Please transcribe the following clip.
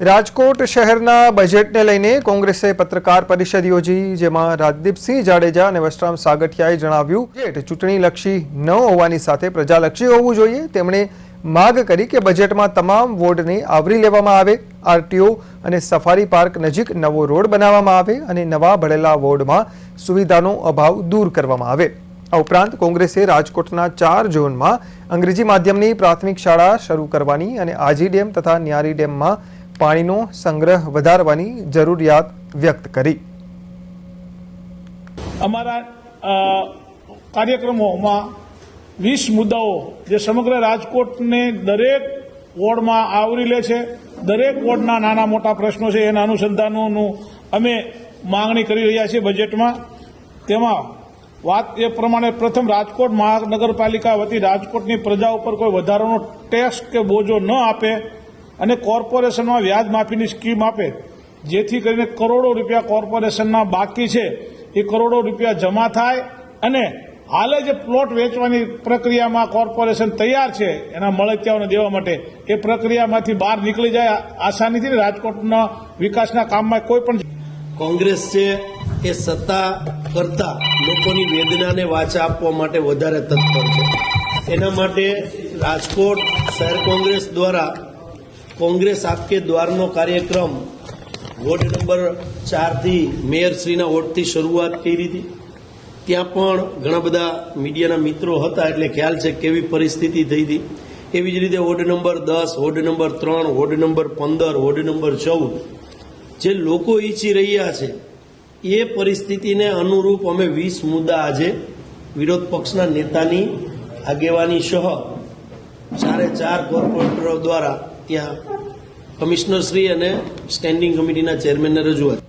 રાજકોટ શહેરના બજેટને લઈને કોંગ્રેસે પત્રકાર પરિષદ યોજી, જેમાં રાજદીપસિંહ જાડેજા અને વશરામ સાગઠિયાએ જણાવ્યું કે બજેટ ચૂંટણીલક્ષી ન હોવાની સાથે પ્રજાલક્ષી હોવું જોઈએ। તેમણે માગ કરી કે બજેટમાં તમામ વોર્ડને આવરી લેવામાં આવે, આરટીઓ અને સફારી પાર્ક નજીક નવો રોડ બનાવવામાં આવે અને નવા ભળેલા વોર્ડમાં સુવિધાનો અભાવ દૂર કરવામાં આવે। આ ઉપરાંત કોંગ્રેસે રાજકોટના 4 ઝોનમાં અંગ્રેજી માધ્યમની પ્રાથમિક શાળા શરૂ કરવાની અને આજી ડેમ તથા ન્યારી ડેમમાં પાણીનો સંગ્રહ વધારવાની જરૂરિયાત વ્યક્ત કરી। અમારા કાર્યક્રમોમાં 20 મુદ્દાઓ જે સમગ્ર રાજકોટને દરેક વોર્ડમાં આવરી લે છે, દરેક વોર્ડના નાના મોટા પ્રશ્નો છે એના અનુસંધાનોનું અમે માંગણી કરી રહ્યા છીએ બજેટમાં। તેમાં વાત એ પ્રમાણે પ્રથમ રાજકોટ મહાનગરપાલિકા વતી રાજકોટની પ્રજા ઉપર કોઈ વધારાનો ટેક્સ કે બોજો ન આપે અને કોર્પોરેશનમાં વ્યાજ માફીની સ્કીમ આપે, જેથી કરીને કરોડો રૂપિયા કોર્પોરેશનના બાકી છે એ કરોડો રૂપિયા જમા થાય અને હાલે જે પ્લોટ વેચવાની પ્રક્રિયામાં કોર્પોરેશન તૈયાર છે એના મળતિયાઓને દેવા માટે એ પ્રક્રિયામાંથી બહાર નીકળી જાય આસાનીથી રાજકોટના વિકાસના કામમાં કોઈ પણ કોંગ્રેસ છે એ સત્તા કરતા લોકોની વેદનાને વાચા આપવા માટે વધારે તત્પર છે। એના માટે રાજકોટ શહેર કોંગ્રેસ દ્વારા કોંગ્રેસ આપકે દ્વારનો કાર્યક્રમ વોર્ડ નંબર 4 થી મેયરશ્રીના વોર્ડથી શરૂઆત કરી હતી। ત્યાં પણ ઘણા બધા મીડિયાના મિત્રો હતા એટલે ખ્યાલ છે કેવી પરિસ્થિતિ થઈ હતી। એવી જ રીતે ward number 10, ward number 3, ward number 15, ward number 14 જે લોકો ઈચ્છી રહ્યા છે એ પરિસ્થિતિને અનુરૂપ અમે 20 મુદ્દા આજે વિરોધ પક્ષના નેતાની આગેવાની સહ 4 કોર્પોરેટરો દ્વારા ત્યાં કમિશનરશ્રી અને સ્ટેન્ડિંગ કમિટીના ચેરમેનને રજૂઆત